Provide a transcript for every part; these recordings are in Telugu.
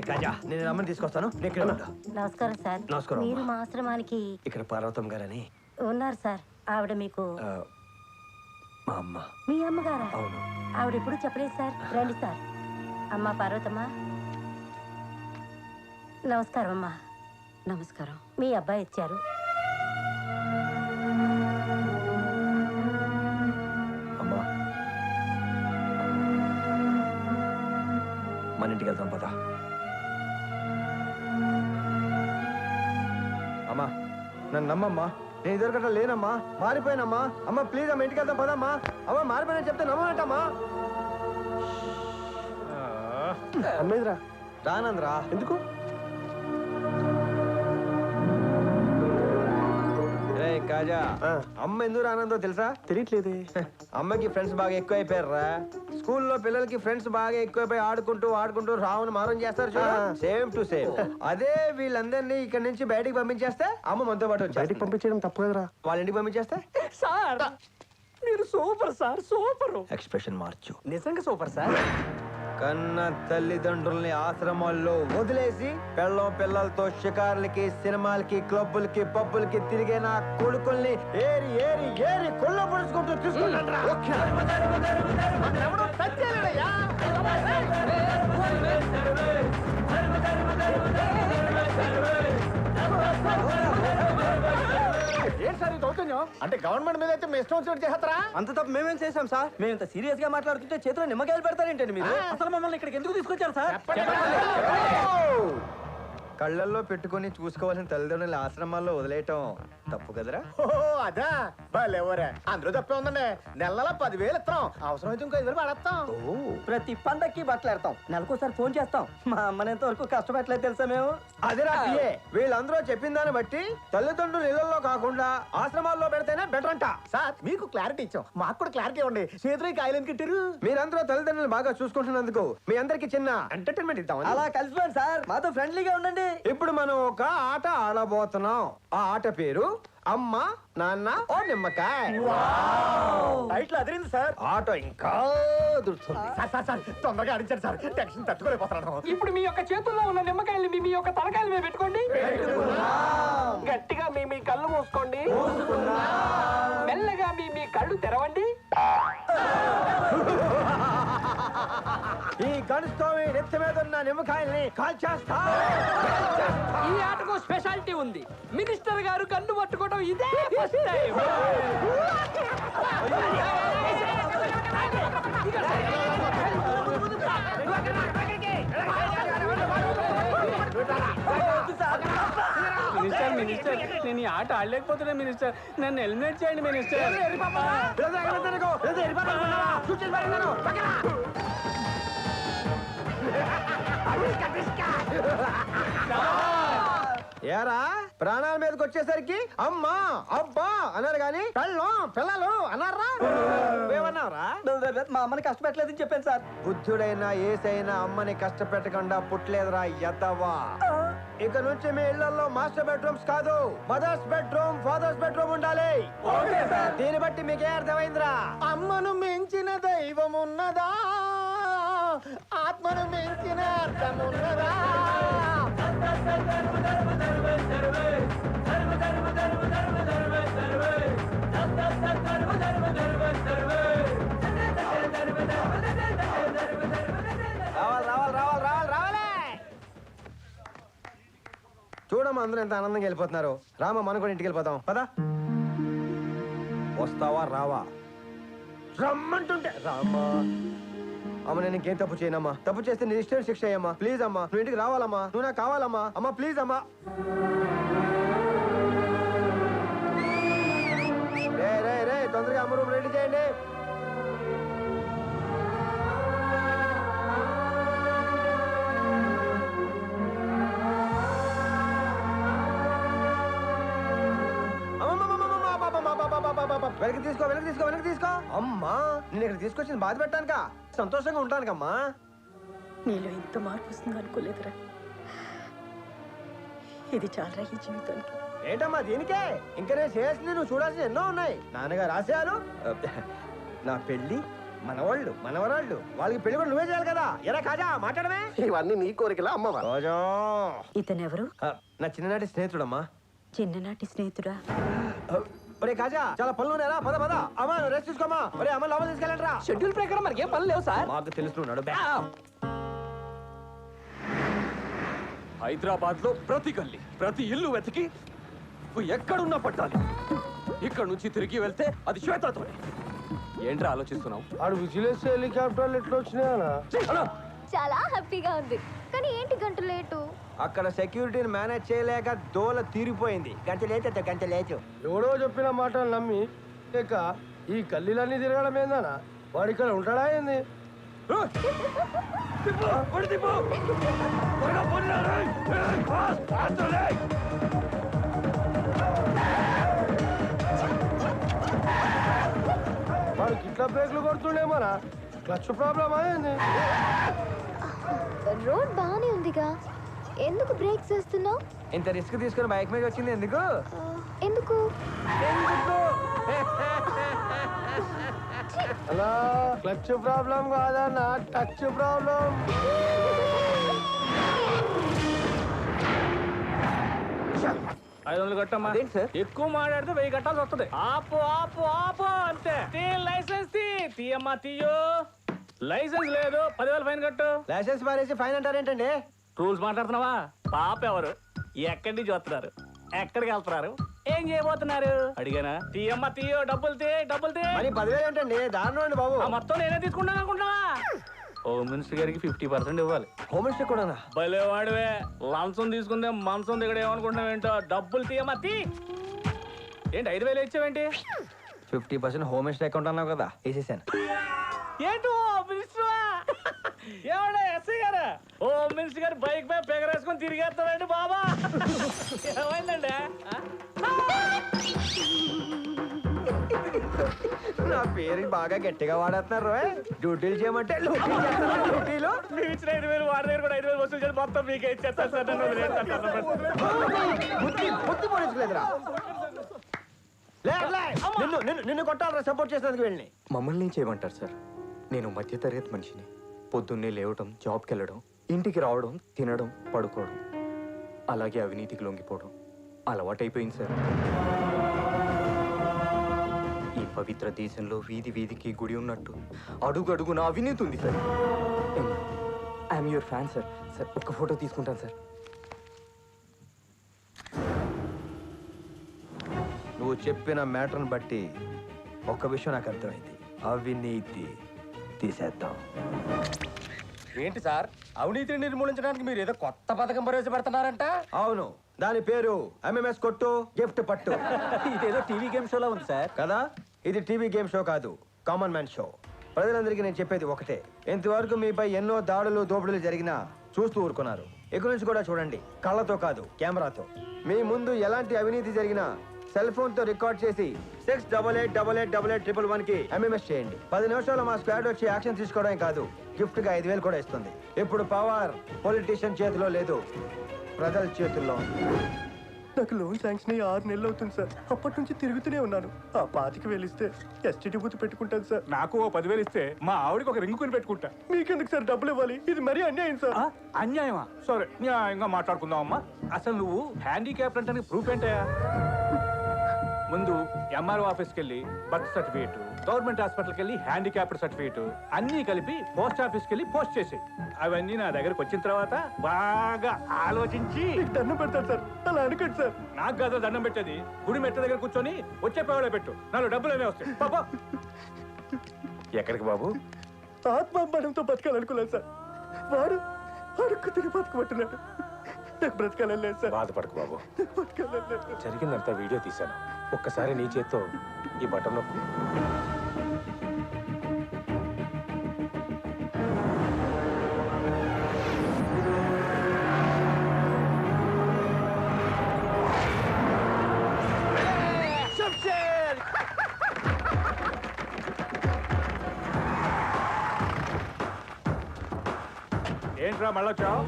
కాజా నేను అమ్మని తీసుకొస్తాను. నమస్కారం సార్. నమస్కారం. మీరు మా ఆశ్రమానికి ఇక్కడ పార్వతం గారని ఉన్నారు సార్. ఆవిడ మీకు మా అమ్మ. మీ అమ్మగారా? అవును. ఆవిడ ఎప్పుడు చెప్పలేదు సార్. రండి సార్. అమ్మా పార్వతమ్మ. నమస్కారం అమ్మా. నమస్కారం. మీ అబ్బాయి ఇచ్చారు. అమ్మా మన ఇంటికి వెళ్తాం పదా. అమ్మా నన్ను నమ్మమ్మా, నేను ఇద్దరికట్లా లేనమ్మా, మారిపోయానమ్మా. అమ్మ ప్లీజ్ అమ్మ ఇంటికి వెళ్తాం పదమ్మా. అమ్మ మారిపోయినా చెప్తే నమ్మనట్టమ్మా. అమ్మేదిరా రానందరా. ఎందుకు? కాజా అమ్మ ఎందుకు రానందో తెలుసా? తెలియట్లేదు. అమ్మకి ఫ్రెండ్స్ బాగా ఎక్కువ అయిపోయారా. స్కూల్లో పిల్లలకి ఫ్రెండ్స్ బాగా ఎక్కువైపోయి ఆడుకుంటూ రావును మారం చేస్తారు చూడ. సేమ్ టు సేమ్ అదే వీళ్ళందరినీ ఇక్కడ నుంచి బయటికి పంపించేస్తే అమ్మ మనతో పాటు బయటికి పంపించడం తప్పు కదరా. వాళ్ళ ఇంటికి పంపించేస్తే సార్ మీరు సూపర్ సార్, సూపర్. ఎక్స్ప్రెషన్ మార్చు. నిజంగా సూపర్ సార్. కన్న తల్లిదండ్రుల్ని ఆశ్రమాల్లో వదిలేసి పిల్లలతో షికార్లకి, సినిమాలకి, క్లబ్బులకి, పబ్బులకి తిరిగే నా కొడుకుల్ని ఏరి ఏరి ఏరి కొల్ల పడుచుకుంటూ తీసుకుంటాను. అంటే గవర్నమెంట్ మీద అయితే మీ ఇష్టం వచ్చినట్టు చేస్తారా? అంత తప్ప మేమేం చేసాం సార్? మేము ఇంత సీరియస్ గా మాట్లాడుతుంటే చేతిలో నిమ్మకాయలు పెడతారేంటండి మీరు? అసలు మమ్మల్ని ఇక్కడికి ఎందుకు తీసుకొచ్చారు సార్? కళ్ళల్లో పెట్టుకుని చూసుకోవాల్సిన తల్లిదండ్రుల ఆశ్రమాల్లో వదిలేయటం తప్పు కదరా? అదా బాలేవరే, అందులో తప్పే ఉందండి. నెలల 10,000 ఇస్తాం, అవసరమైతే ఇంకో 5,000 పడేస్తాం. ప్రతి పండక్కి బట్టలు ఎడతాం, నెలకోసారి ఫోన్ చేస్తాం. మా అమ్మని ఎంత వరకు కష్టపెట్టలేదు తెలుసా మేము. అదేరా వీళ్ళందరూ చెప్పిన దాన్ని బట్టి తల్లిదండ్రులు ఇళ్లలో కాకుండా ఆశ్రమాల్లో పెడితేనే బెటర్ అంట. సార్ మీకు క్లారిటీ ఇచ్చాం, మాకు కూడా క్లారిటీ ఇవ్వండి. చేతులు కాయలు ఎందుకు ఇట్టారు? మీరందరూ తల్లిదండ్రులు బాగా చూసుకుంటున్నందుకు మీ అందరికి చిన్న ఎంటర్టైన్మెంట్ ఇద్దాం. అలా కలిసిపోండి సార్, మాతో ఫ్రెండ్లీగా ఉండండి. ఇప్పుడు మనం ఒక ఆట ఆడబోతున్నాం. ఆ ఆట పేరు అమ్మ నాన్న ఓ నిమ్మకాయ. టైటిల్ అదిరింది సార్. ఆట ఇంకా దుర్తుంది. సార్ తొందరగా ఆడించారు సార్, టెన్షన్ తట్టుకోలేకపోతున్నాను. ఇప్పుడు మీ యొక్క చేతుల్లో ఉన్న నిమ్మకాయల్ని మీ యొక్క తలకాయల మీద పెట్టుకోండి. గట్టిగా మీ కళ్ళు మూసుకోండి. మెల్లగా మీ కళ్ళు తెరవండి. ఈ గడుస్తో నెత్తి మీద ఉన్న నిమ్మకాయల్ని కాల్చేస్తా. ఈ ఆటకు స్పెషాలిటీ ఉంది. మినిస్టర్ గారు కన్ను పట్టుకోవడం ఇదే ఫస్ట్ టైం. మినిస్టర్ నేను ఈ ఆట ఆడలేకపోతున్నా మినిస్టర్, నన్ను ఎలిమినేట్ చేయండి మినిస్టర్. ఏరా ప్రాణాల మీదకి వచ్చేసరికి అమ్మా అబ్బా అన్నారు గాని పిల్లలు అన్నారా? ఏమన్నారా? మా అమ్మని కష్టపెట్టలేదని చెప్పాను సార్. బుద్ధుడైనా ఏసైనా అమ్మని కష్టపెట్టకుండా పుట్టలేదురా ఎద్దవా. ఇక నుంచి మీ ఇళ్లలో మాస్టర్ బెడ్రూమ్స్ కాదు, మదర్స్ బెడ్రూమ్, ఫాదర్స్ బెడ్రూమ్ ఉండాలి. దీన్ని బట్టి మీకే అర్థమైందిరా? అమ్మను మించిన దైవం ఉన్నదా, ఆత్మను మించిన అర్థం ఉన్నదా? చూడమ్మా అందరూ ఎంత ఆనందంగా వెళ్ళిపోతున్నారు. రామా మనం కూడా ఇంటికి వెళ్ళిపోతాం పదా. వస్తావా రావా? రమ్మంటుంటే రామ్మా. అమ్మ నేను ఇంకేం తప్పు చేయనమ్మా, తప్పు చేస్తే నీ ఇష్టం శిక్ష అయ్యమ్మా. ప్లీజ్ అమ్మా నువ్వు ఇంటికి రావాలమ్మా, నువ్వు నాకు కావాలమ్మా. అమ్మా ప్లీజ్ అమ్మా. రే తొందరగా అమ్మ రూమ్ రెడీ చేయండి. వెనక్కి తీసుకో. అమ్మా నేను ఇక్కడ తీసుకొచ్చింది బాధ పెట్టానుక, సంతోషంగా ఉంటానుకమ్మా. నీలో ఇంత మార్పు వస్తుంది అనుకోలేదురా. ఇది చాలా ఈ జీవితానికి. ఏంటమ్మా దీనికే? ఇంకా నేను చేయాల్సింది నువ్వు చూడాల్సింది ఎన్నో ఉన్నాయి. నాన్నగారు ఆశయాలు, నా పెళ్లి, మనవాళ్ళు మనవరాళ్ళు వాళ్ళకి పెళ్లి కూడా నువ్వే చేయాలి కదా ఎరా కాజా మాట్లాడమే. ఇవన్నీ నీ కోరికలా అమ్మవా? రోజా ఇతనెవరు? నా చిన్ననాటి స్నేహితుడమ్మా. చిన్ననాటి స్నేహితుడా? ఒరే కాజా చాలా పనులు ఉన్నారా, పద పద. అమ్మా నువ్వు రెస్ట్ తీసుకోమా. ఒరే అమ్మ లోపల తీసుకెళ్ళండి రా. షెడ్యూల్ ప్రకారం మనకి ఏం పనులు లేవు సార్. మాకు తెలుస్తున్నాడు. హైదరాబాద్ లో ప్రతి గల్లీ ప్రతి ఇల్లు వెతికి నువ్వు ఎక్కడున్నా పట్టాలి. ఇక్కడ నుంచి తిరిగి వెళ్తే అది శ్వేతతోనే. ఏంట్రా ఆలోచిస్తున్నావు? ఆడు విజిలేస్ హెలికాప్టర్లు ఎట్లా వచ్చినాయనా? చాలా హ్యాపీగా ఉంది, కానీ ఏంటి గంట లేటు? అక్కడ సెక్యూరిటీని మేనేజ్ చేయలేక దోల తీరిపోయింది. గంట లేచా గంట లేచు. ఎవడో చెప్పిన మాటలు నమ్మి లేక ఈ కల్లీలన్నీ తిరగడం ఏందనా? వాడు ఇక్కడ ఉంటాడా ఏంది? వాడికి ఇట్లా బ్రేక్లు కొడుతుండేమోనా? క్లచ్ ప్రాబ్లమ్ అయింది. రోడ్ బాగానే ఉందిగా, ఎందుకు బ్రేక్స్ వేస్తున్నావు? ఇంత రిస్క్ తీసుకుని బైక్ మీద వచ్చింది ఎందుకు? ఎందుకు? అలా క్లచ్ ప్రాబ్లం కాదన్నా, టచ్ ప్రాబ్లం. అదేంటి సార్? ఎక్కువ మాట్లాడితే 1000 కట్టాల్సి వస్తుంది. ఆపు ఆపు ఆపు అంతే. లైసెన్స్ తీయమ్మా తీయో. లైసెన్స్ లేదు, 10,000 ఫైన్ కట్టు. లైసెన్స్ మారేసి ఫైన్ అంటారేంటండి? రూల్స్ మాట్లాడుతున్నావా? పాప ఎవరు? ఎక్కడి నుంచి వస్తున్నారు? ఎక్కడికి వెళ్తున్నారు? ఏం చేయబోతున్నారు అడిగానా? తీయమ్మా తీయో. డబ్బులు డబ్బులు మరి 10,000 ఏంటండి? దారుణం అండి బాబు. మొత్తం నేనే తీసుకుంటాను అనుకుంటున్నావా? హోమ్ మినిస్టర్ గారికి 50% ఇవ్వాలి. హోమ్ మినిస్టర్ కూడా భలే వాడివే. లంచం తీసుకుందే మంచం దిగడ ఏమనుకుంటున్నావు ఏంటో. డబ్బులు తీయమ్మా తీ. ఏంటి 5,000 ఇచ్చావేంటి? 50% హోమ్ మినిస్టర్ అకౌంట్ అన్నావు కదా, వేసేసాను. ఏంటో మినిస్టరా? ఏమండే ఎస్ఐ గారు? హోమ్ మినిస్టర్ గారు బైక్ పై పెగరేసుకొని తిరిగేస్తారండి బాబా. ఏమైందండి? నా పేరు బాగా గట్టిగా వాడేస్తున్నారు. డ్యూటీలు చేయమంటే డ్యూటీలు. మీరు ఇచ్చిన 5,000 వాడి దగ్గర కూడా 5,000 వసూలు చేసి మొత్తం మీకే ఇచ్చేస్తారు సార్. నన్ను వదిలేస్తారు. బుద్ధి పోలీసులేదురా. నిన్ను కొట్టాలరా సపోర్ట్ చేసినందుకు వెళ్ళి. మమ్మల్ని ఏం చేయమంటారు సార్? నేను మధ్యతరగతి మనిషిని. పొద్దున్నే లేవటం, జాబ్కి వెళ్ళడం, ఇంటికి రావడం, తినడం, పడుకోవడం, అలాగే అవినీతికి లొంగిపోవడం అలవాటైపోయింది సార్. ఈ పవిత్ర దేశంలో వీధి వీధికి గుడి ఉన్నట్టు అడుగు అడుగున అవినీతి ఉంది sir. I'm your fan sir. Sir ఒక్క ఫోటో తీసుకుంటాను సార్. నువ్వు చెప్పిన మ్యాటర్ని బట్టి ఒక్క విషయం నాకు అర్థమైంది. అవినీతి తీసేద్దాం. ఏంటి సార్, అవినీతిని నిర్మూలించడానికి మీరు ఏదో కొత్త పథకం ప్రవేశపెడుతున్నారంట? అవును, దాని పేరు ఎంఎంఎస్ కొట్టు గిఫ్ట్ పట్టు. ఇదేదో టీవీ గేమ్ షోలో ఉంది సార్. కదా, ఇది టీవీ గేమ్ షో కాదు, కామన్ మ్యాన్ షో. ప్రజలందరికీ నేను చెప్పేది ఒకటే, ఇంతవరకు మీపై ఎన్నో దాడులు దోపిడీలు జరిగినా చూస్తూ ఊరుకున్నారు. ఇక్కడి నుంచి కూడా చూడండి, కళ్ళతో కాదు కెమెరాతో. మీ ముందు ఎలాంటి అవినీతి జరిగినా సెల్ ఫోన్ తో రికార్డ్ చేసి 68888811 కి ఎంఎంఎస్ చేయండి. 10 నిమిషాలు మా స్క్వాడ్ వచ్చి యాక్షన్ తీసుకోవడం కాదు, గిఫ్ట్ గా 5,000 కూడా ఇస్తుంది. ఇప్పుడు పవర్ పొలిటీషియన్ చేతిలో లేదు, ప్రజల చేతుల్లో. నాకు లోన్ శాంక్షన్ అయ్యి 6 నెలలు అవుతుంది సార్. అప్పటి నుంచి తిరుగుతూనే ఉన్నాను. ఆ 25,000 ఇస్తే ఎస్టీడీ బూత్ పెట్టుకుంటాను సార్. నాకు 10,000 ఇస్తే మా ఆవిడకి ఒక రింగు కొని పెట్టుకుంటా. మీకెందుకు సార్ డబ్బులు ఇవ్వాలి? ఇది మరీ అన్యాయం సార్. అన్యాయమా? సరే న్యాయంగా మాట్లాడుకుందాం అమ్మా. అసలు నువ్వు హ్యాండిక్యాప్ అంటే ప్రూఫ్ ఏంటయా? ముందు ఎంఆర్ఓ ఆఫీస్కి వెళ్ళి బర్త్ సర్టిఫికేట్, గవర్నమెంట్ హాస్పిటల్కి వెళ్ళి హ్యాండిక్యాప్డ్ సర్టిఫికేట్ అన్నీ కలిపి పోస్ట్ ఆఫీస్కి వెళ్ళి పోస్ట్ చేసేయి. అవన్నీ నా దగ్గరకు వచ్చిన తర్వాత బాగా ఆలోచించి దండం పెడతాను సార్. అలా అనుకోండి సార్. నాకు కాదు దండం పెట్టేది, గుడి మెట్ల దగ్గర కూర్చొని వచ్చే పేవలో పెట్టు. నాలో డబ్బులు ఏమే వస్తాయి. పాపా ఎక్కడికి బాబు? ఆత్మాభిమానంతో బతకాలనుకున్నాను సార్. వాడు అడుక్కు తిరిగి బతకబట్టున్నాడు. నాకు బ్రతకాలని లేదు సార్. బాధపడకు బాబు, బతకాలని లేదు. జరిగిందంతా వీడియో తీశాను. ఒక్కసారి నీ చేత్తో ఈ బటన్ నొక్కు. ఏంట్రా మళ్ళీ వచ్చావు?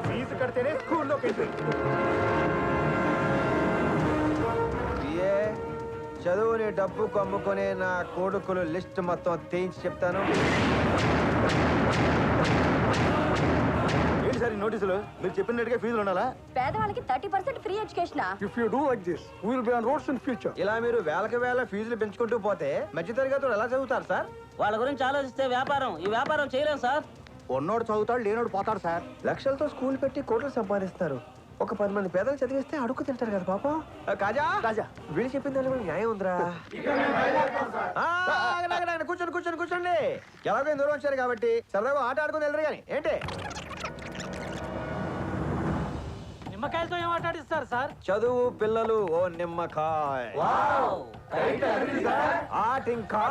ఫీజు కడితేనే స్కూల్లోకి వెళ్ళి ఏ చదువుని డబ్బు కమ్ముకునే నా కొడుకులు లిస్ట్ మొత్తం తీయించి చెప్తాను. ఏంటి సార్ ఈ నోటీసులు? మీరు చెప్పినట్టుగా ఫీజులు ఉండాలా? పేదవాళ్ళకి 30% free education. If you do like this will be on roads in future. ఇలా మీరు వేలకు వేల ఫీజులు పెంచుకుంటూ పోతే మధ్యతరగతులు ఎలా చదువుతారు సార్? వాళ్ళ గురించి ఆలోచిస్తే ఈ వ్యాపారం చేయలేం సార్. ఉన్నోడు చదువుతాడు, లేనోడు పోతాడు సార్. లక్షలతో స్కూల్ పెట్టి కోట్లు సంపాదిస్తారు. ఒక 10 మంది పేదలు చదివిస్తే అడుగు తింటారు కదా పాపం. కాజా రాజా వీళ్ళు చెప్పిన దాని కూడా న్యాయం ఉందిరా. కూర్చోండి కూర్చోండి కూర్చోండి. ఎలాగో ఇంత దూరం వచ్చారు కాబట్టి సరదాగా ఆట ఆడుకుని వెళ్ళరు కానీ ఏంటి? నిమ్మకాయలతో ఏం ఆటాడిస్తారు సార్? చదువు పిల్లలు ఓ నిమ్మకాయ. ఆట ఇంకా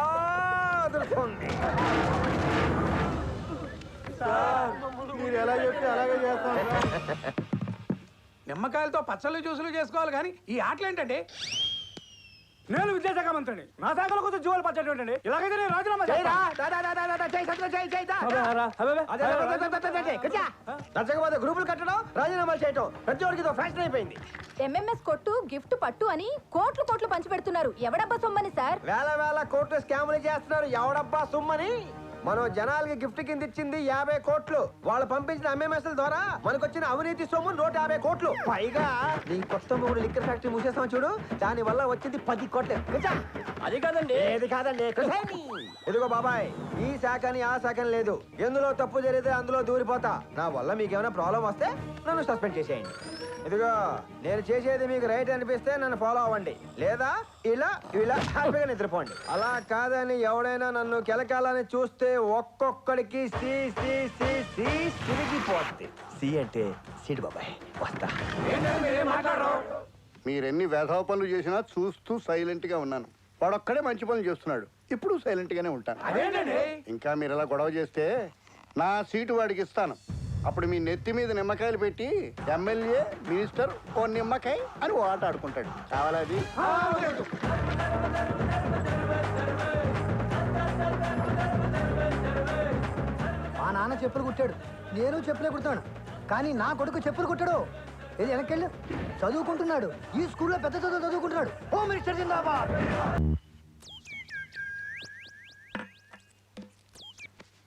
అదురుతుంది. మీరు ఎలా చెప్తే అలాగే చేస్తాం. నిమ్మకాయలతో పచ్చళ్ళు జ్యూసులు చేసుకోవాలి కానీ ఈ ఆటలు ఏంటంటే? నేను విద్యాశాఖ మంత్రిని. నా శాఖలో కొంచెం జువాలు పచ్చడి ఇలాగైతే నేను రాజీనామా నచ్చకపోతే గ్రూపులు కట్టడం, రాజీనామాలు చేయటం ప్రతి ఒక్కరికి ఫ్యాషన్ అయిపోయింది. ఎంఎంఎస్ కొట్టు గిఫ్ట్ పట్టు అని కోట్లు కోట్లు పంచి పెడుతున్నారు. ఎవడబ్బా సొమ్మని సార్? వేల వేల కోట్లు స్కాములు చేస్తున్నారు. ఎవడబ్బా సుమ్మని? మనం జనాలకి గిఫ్ట్ కింద ఇచ్చింది 50 కోట్లు. వాళ్ళు పంపించిన ఎంఎంఎస్ల ద్వారా మనకొచ్చిన అవినీతి సొమ్ము 150 కోట్లు. పైగా నీ కొత్త మూడు లిక్కర్ ఫ్యాక్టరీ మూసేస్తాం చూడు, దాని వల్ల వచ్చింది 10 కోట్లు. అది కాదండి. ఏది కాదండి. ఇదిగో బాబాయ్, ఈ శాఖని ఆ శాఖని లేదు. ఎందులో తప్పు జరిగితే అందులో దూరిపోతా. నా వల్ల మీకేమైనా ప్రాబ్లం వస్తే నన్ను సస్పెండ్ చేసేయండి. ఇదిగో నేను చేసేది మీకు రైట్ అనిపిస్తే నన్ను ఫాలో అవ్వండి, లేదా ఇలా ఇలా హ్యాపీగా నిద్రపోండి. అలా కాదని ఎవడైనా నన్ను కెలకాలని చూస్తే ఒక్కొక్కడికి సి సి సి సి సిరిగిపోద్ది. సి అంటే సీటు బాబాయ్. వస్తా. మీరెన్ని వేధవ పనులు చేసినా చూస్తూ సైలెంట్ గా ఉన్నాను. వాడొక్కడే మంచి పనులు చేస్తున్నాడు. ఇప్పుడు సైలెంట్ గానే ఉంటాను. ఇంకా మీరు ఇలా గొడవ చేస్తే నా సీటు వాడికి ఇస్తాను. అప్పుడు మీ నెత్తి మీద నిమ్మకాయలు పెట్టి ఎమ్మెల్యే మినిస్టర్ ఓ నిమ్మకాయ అని ఓ ఆట ఆడుకుంటాడు. కావాలది? మా నాన్న చెప్పులు కుట్టాడు, నేను చెప్పులే కుడతాను. కానీ నా కొడుకు చెప్పులు కుట్టాడు. ఏది వెనకెళ్ళు, చదువుకుంటున్నాడు. ఈ స్కూల్లో పెద్ద చదువు చదువుకుంటున్నాడు. హోమ్ మినిస్టర్ జిందాబాద్.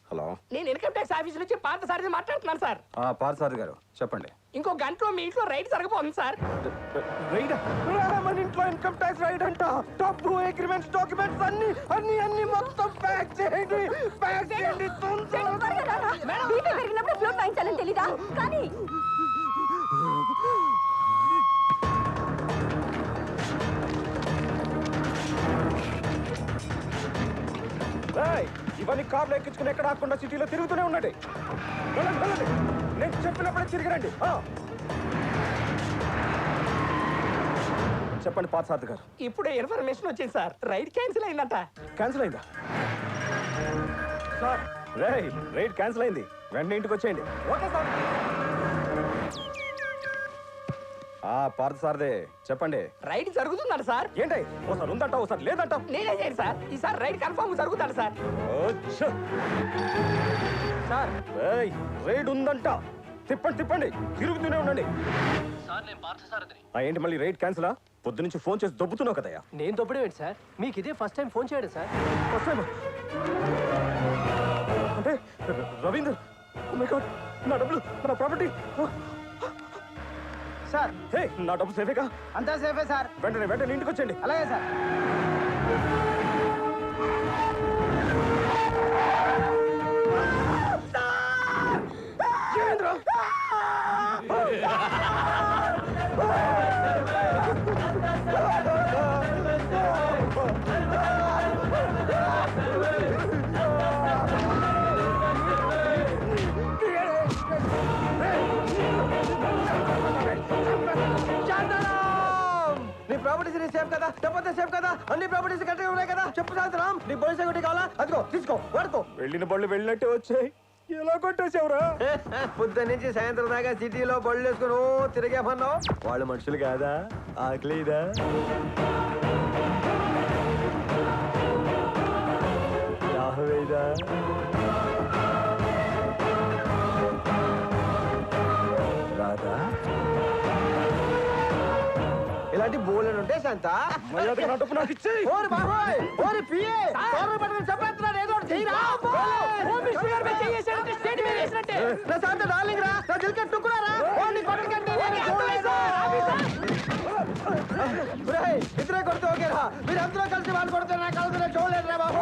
హలో, నేను ఇన్కమ్ ట్యాక్స్ ఆఫీస్ నుంచి పార్థ సారథి మాట్లాడుతున్నాను సార్. పార్థసారథి గారు చెప్పండి. ఇంకో గంటలో మీ ఇంట్లో రైడ్ జరగబోతుంది సార్. మన ఇంట్లో ఇన్కమ్ ట్యాక్స్ రైడ్ అంట. డబ్బు, అగ్రిమెంట్స్, డాక్యుమెంట్స్ అన్ని అన్ని అన్ని మొత్తం ప్యాక్ చేయండి. ప్యాక్ చేయండి. బీపీ పెరిగినప్పుడు ఫ్లోట్ వాయించాలని తెలీదా? కానీ ఇవన్నీ కార్లు ఎక్కించుకుని ఎక్కడ ఆకుండా సిటీలో తిరుగుతూనే ఉండండి. వెళ్ళండి వెళ్ళండి. నేను చెప్పినప్పుడే తిరిగిరండి. చెప్పండి పార్థసారథి గారు. ఇప్పుడే ఇన్ఫర్మేషన్ వచ్చింది సార్. రైడ్ క్యాన్సిల్ అయిందంట. క్యాన్సిల్ అయిందా సార్? రైడ్ క్యాన్సిల్ అయింది. వెంటనే ఇంటికి వచ్చేయండి. Okay sir. పార్థసారథి చెప్పండి. రైడ్ జరుగుతుందంట సార్. ఏంటి ఒకసారి ఉందంట ఒకసారి లేదంట? నేనే చేయండి సార్. ఈసారి రైడ్ కన్ఫర్మ్ జరుగుతాడు సార్. సార్ రైడ్ ఉందంట. తిప్పండి తిప్పండి, తిరుగుతూనే ఉండండి. ఏంటి మళ్ళీ రైడ్ క్యాన్సిలా? పొద్దు నుంచి ఫోన్ చేసి దొబ్బుతున్నావు కదయ్యా. నేను దొబ్బడం సార్? మీకు ఇదే ఫస్ట్ టైం ఫోన్ చేయడం సార్? ఫస్ట్ టైం అంటే రవీందర్, ఓ మై గాడ్, నా డబ్బులు, నా ప్రాపర్టీ. సార్ హే, నా డబ్బు సేఫేగా? అంతా సేఫే సార్. వెంటనే వెంటనే ఇంటికి వచ్చేయండి. అలాగే సార్. సేఫ్ కదా చెప్పొద్దే సేఫ్ కదా అన్ని ప్రాపర్టీస్ కరెక్ట్గా ఉన్నాయి కదా చెప్పు శాంతరామ్ నీ పోలీస్ సెక్యూరిటీ కావాలా అదిగో తీసుకో వాడుకో వెళ్ళిన బళ్ళు వెళ్ళినట్టే వచ్చాయి ఎలా కొట్టేసావురా? పొద్దు నుంచి సాయంత్రం దాకా సిటీలో బళ్ళు వేసుకుని ఓ తిరిగేమన్నావు వాళ్ళు మనుషులు కాదా ఆకలిదా దాహవేదా రాదా ఇలాంటి బోలను ఉంటే శాంత ఓరి బాబోయ్ ఓరి పిఏ కారు పట్టుకుని చంపేస్తున్నాడు ఏదో ఒకటి చెయ్యిరా నా శాంత డార్లింగ్ రా నా దిల్కెట్ టుక్కురారా ఓ నీ కొట్టుకంటే ఇద్దరే కొడుతూ ఓకేరా మీరు అందరూ కలిసి వాళ్ళు కొడుతున్నా కలిసి చూడలేదురా బాబు